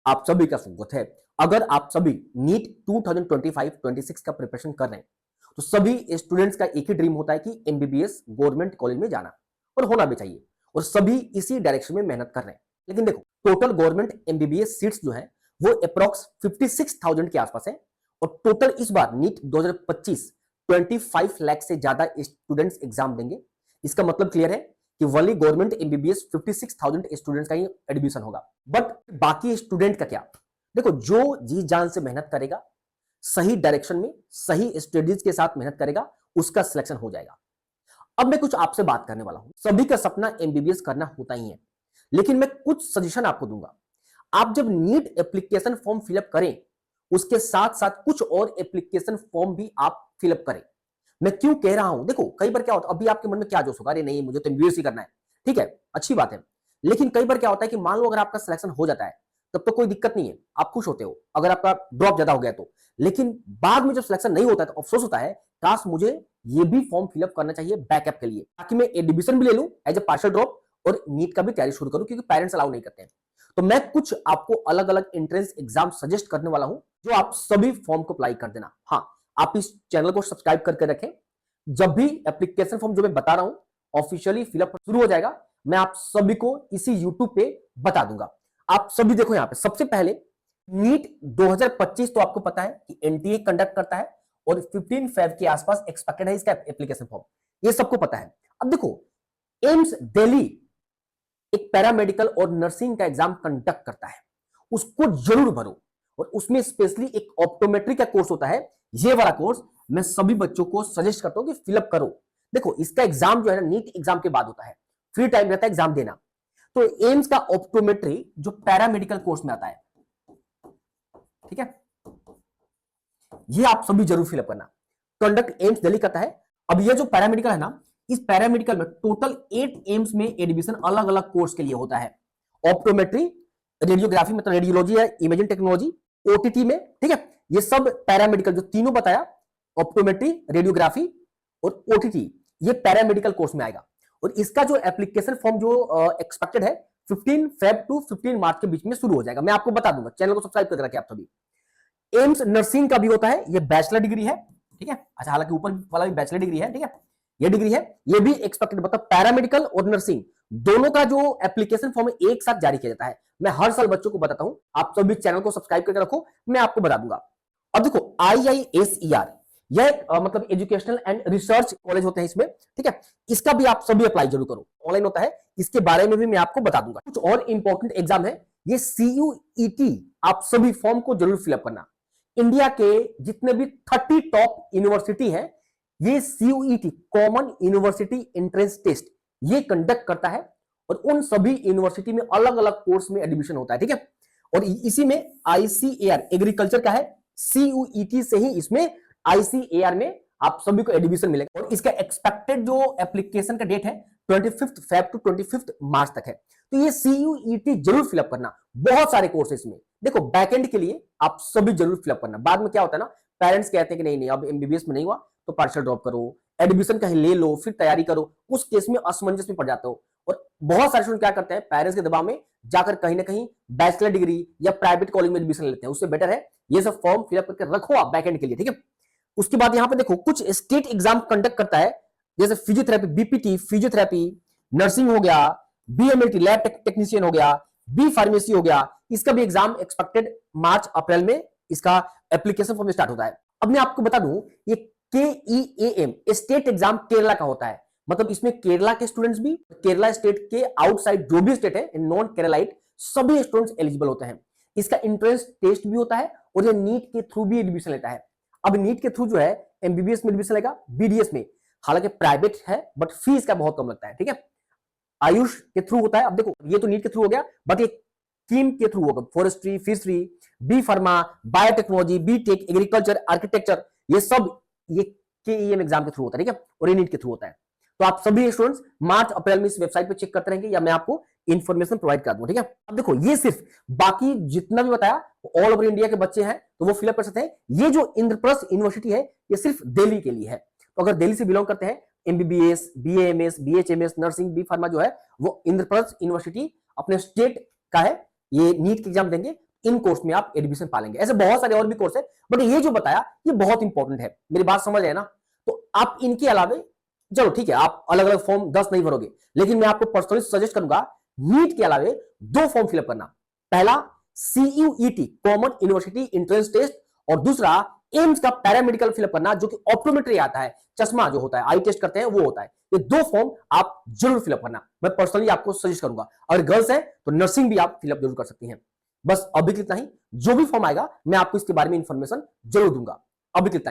आप सभी का स्वागत है। अगर आप सभी नीट 2025-26 का प्रिपरेशन कर रहे हैं तो सभी स्टूडेंट्स का एक ही ड्रीम होता है कि एमबीबीएस गवर्नमेंट कॉलेज में जाना, और होना भी चाहिए, और सभी इसी डायरेक्शन में मेहनत कर रहे हैं। लेकिन देखो, टोटल गवर्नमेंट एमबीबीएस सीट्स जो है वो अप्रॉक्स 56,000 के आसपास है, और टोटल इस बार नीट 2025 25 लाख से ज्यादा स्टूडेंट्स एग्जाम देंगे। इसका मतलब क्लियर है कि वली गवर्नमेंट एमबीबीएस 56,000 स्टूडेंट्स का ही एडमिशन होगा। बट बाकी स्टूडेंट का क्या? देखो, जो जी जान से मेहनत करेगा, सही डायरेक्शन में सही स्टडीज के साथ मेहनत करेगा, उसका सिलेक्शन हो जाएगा। अब मैं कुछ आपसे बात करने वाला हूं। सभी का सपना एमबीबीएस करना होता ही है, लेकिन मैं कुछ सजेशन आपको दूंगा। आप जब नीट एप्लीकेशन फॉर्म फिलअप करें, उसके साथ साथ कुछ और एप्लीकेशन फॉर्म भी आप फिलअप करें। मैं क्यों कह रहा हूं? देखो, कई बार क्या होता है, अभी आपके मन में क्या जोश होगा, अरे नहीं मुझे तो एमबीबीएस ही करना है। ठीक है, अच्छी बात है। लेकिन कई बार क्या होता है कि मान लो अगर आपका सिलेक्शन हो जाता है, तब तो कोई दिक्कत नहीं है, आप खुश होते हो अगर आपका ड्रॉप ज्यादा हो गया तो। लेकिन बाद में जब सिलेक्शन नहीं होता है तो अफसोस होता है, काश मुझे ये भी फॉर्म फिलअप करना चाहिए बैकअप के लिए, ताकि मैं एडमिशन भी ले लूं एज ए पार्शियल ड्रॉप और नीट का भी तैयारी शुरू करूं, क्योंकि पेरेंट्स अलाउ नहीं करते हैं। तो मैं कुछ आपको अलग अलग एंट्रेंस एग्जाम सजेस्ट करने वाला हूं, जो आप सभी फॉर्म को अप्लाई कर देना। हाँ, आप इस चैनल को सब्सक्राइब करके रखें। जब भी एप्लीकेशन फॉर्म जो मैं बता रहा हूं ऑफिशियली फिलअप शुरू हो जाएगा, मैं आप सभी को इसी यूट्यूब पे बता दूंगा। आप सभी देखो, यहां पे सबसे पहले नीट 2025 तो आपको पता है कि एनटीए कंडक्ट करता है, और 15 फेब के आसपास एक्सपेक्टेड है इसका एप्लीकेशन फॉर्म, ये सबको पता है। अब देखो, एम्स दिल्ली एक पैरामेडिकल और नर्सिंग का एग्जाम कंडक्ट करता है, उसको जरूर भरो। और उसमें स्पेशली एक ऑप्टोमेट्री का कोर्स होता है, ये वाला कोर्स मैं सभी बच्चों को सजेस्ट करता हूं कि फिलअप करो। देखो, इसका एग्जाम जो है ना नीट एग्जाम के बाद होता है, फ्री टाइम रहता है एग्जाम देना। तो एम्स का ऑप्टोमेट्री जो पैरामेडिकल कोर्स में आता है, ठीक है, ये आप सभी जरूर फिलअप करना। कंडक्ट एम्स दिल्ली करता है। अब ये जो पैरामेडिकल है ना, इस पैरामेडिकल में टोटल 8 एम्स में एडमिशन अलग अलग कोर्स के लिए होता है। ऑप्टोमेट्री, रेडियोग्राफी मतलब रेडियोलॉजी या इमेजिंग टेक्नोलॉजी, ओटीटी में, ठीक है, ये सब पैरामेडिकल जो तीनों बताया, ऑप्टोमेट्री, रेडियोग्राफी और ओटीटी, ये पैरामेडिकल कोर्स में आएगा। और इसका जो एप्लीकेशन फॉर्म जो एक्सपेक्टेड है 15 फेब टू 15 मार्च के बीच में शुरू हो जाएगा। मैं आपको बता दूंगा, चैनल को सब्सक्राइब करके रखें आप सभी। एम्स नर्सिंग का भी होता है, ये बैचलर डिग्री है, ठीक है। अच्छा, हालांकि ऊपर वाला भी बैचलर डिग्री है, ठीक है, ये डिग्री है, ये भी एक्सपेक्टेड, मतलब पैरामेडिकल और नर्सिंग दोनों का जो एप्लीकेशन फॉर्म एक साथ जारी किया जाता है। मैं हर साल बच्चों को बताता हूं, आप सभी चैनल को सब्सक्राइब करके रखो, मैं आपको बता दूंगा। अब देखो, IISER, यह मतलब एजुकेशनल एंड रिसर्च कॉलेज होते हैं इसमें, ठीक है, इसका भी आप सभी अप्लाई जरूर करो, ऑनलाइन होता है, इसके बारे में भी मैं आपको बता दूंगा। कुछ और इंपॉर्टेंट एग्जाम है, ये CUET, आप सभी फॉर्म को जरूर फिलअप करना। इंडिया के जितने भी 30 टॉप यूनिवर्सिटी है, ये CUET common university entrance test ये कंडक्ट करता है, और उन सभी यूनिवर्सिटी में अलग अलग कोर्स में एडमिशन होता है, ठीक है। और इसी में ICAR एग्रीकल्चर का है, CUET से ही इसमें ICAR में आप सभी को एडमिशन मिलेगा। और इसका एक्सपेक्टेड जो एप्लीकेशन का डेट है 25 फेब टू 25 मार्च तक है। तो ये CUET जरूर फिलअप करना, बहुत सारे कोर्सेस में। देखो, बैकएंड के लिए आप सभी जरूर फिलअप करना। बाद में क्या होता है ना, पेरेंट्स कहते हैं कि नहीं नहीं अब एमबीबीएस में नहीं हुआ तो पार्शियल ड्रॉप करो, एडमिशन कहीं ले लो, फिर तैयारी करो, उस केस में असमंजस में पड़ जाते हो। और बहुत सारे स्टूडेंट क्या करते हैं, पेरेंट्स के दबाव में जाकर कहीं ना कहीं बैचलर डिग्री या प्राइवेट कॉलेज में एडमिशन लेते हैं। उससे बेटर है ये सब फॉर्म फिलअप करके रखो आप बैकएंड के लिए, ठीक है। उसके बाद यहां पे देखो, कुछ स्टेट एग्जाम कंडक्ट करता है, जैसे फिजियोथेरेपी, बीपीटी फिजियोथेरेपी, नर्सिंग हो गया, BMLT लैब टेक्नीशियन हो गया, बी फार्मेसी हो गया, इसका भी एग्जाम एक्सपेक्टेड मार्च अप्रैल में इसका एप्लीकेशन फॉर्म स्टार्ट होता है। अब मैं आपको बता दूं, ये KEAM स्टेट एग्जाम केरला का होता है, मतलब इसमें केरला के स्टूडेंट्स भी, केरला स्टेट के आउटसाइड जो भी स्टेट है, नॉन केरलाइट, सभी स्टूडेंट्स एलिजिबल होते हैं। इसका एंट्रेंस टेस्ट भी होता है, और ये नीट के थ्रू भी एडमिशन लेता है। अब नीट के थ्रू जो है एमबीबीएस में एडमिशन लेगा, BDS में, हालांकि प्राइवेट है बट फीस का बहुत कम लगता है, ठीक है। आयुष के थ्रू होता है। अब देखो, ये तो नीट के थ्रू हो गया, बट ये कीम के थ्रू होगा, forestry, fishery, B pharma, biotechnology, BTech, agriculture, architecture, ये सब ये KEM एग्जाम के थ्रू होता है, ठीक है, और ये नीट के थ्रू होता है। तो आप सभी स्टूडेंट्स मार्च अप्रैल में इस वेबसाइट पे चेक करते रहेंगे, या मैं आपको इन्फॉर्मेशन प्रोवाइड कर दूंगा, ठीक है। अब देखो, ये सिर्फ बाकी जितना भी बताया ऑल ओवर इंडिया के बच्चे हैं तो वो फिलअप कर सकते हैं। ये जो इंद्रप्रस्थ यूनिवर्सिटी है, ये सिर्फ दिल्ली के लिए है। तो अगर दिल्ली से बिलोंग करते हैं, MBBS, BAMS, BHMS, nursing, B pharma जो है वो इंद्रप्रस्थ यूनिवर्सिटी अपने स्टेट का है, ये नीट के एग्जाम देंगे, इन कोर्स में आप एडमिशन पालेंगे। ऐसे बहुत सारे और भी कोर्स है, बट ये जो बताया ये बहुत इंपॉर्टेंट है। मेरी बात समझ आए ना? तो आप इनके अलावे, चलो ठीक है, आप अलग अलग फॉर्म 10 नहीं भरोगे, लेकिन मैं आपको पर्सनली सजेस्ट करूंगा नीट के अलावे 2 फॉर्म फिलअप करना। पहला CUET common university entrance test, और दूसरा एम्स का पैरामेडिकल फिलअप करना, जो कि ऑप्टोमेट्री आता है, चश्मा जो होता है, आई टेस्ट करते हैं वो होता है। ये 2 फॉर्म आप जरूर फिलअप करना, मैं पर्सनली आपको सजेस्ट करूंगा। अगर गर्ल्स है तो नर्सिंग भी आप फिलअप जरूर कर सकती हैं। बस अभी इतना ही, जो भी फॉर्म आएगा मैं आपको इसके बारे में इंफॉर्मेशन जरूर दूंगा। अभी इतना ही।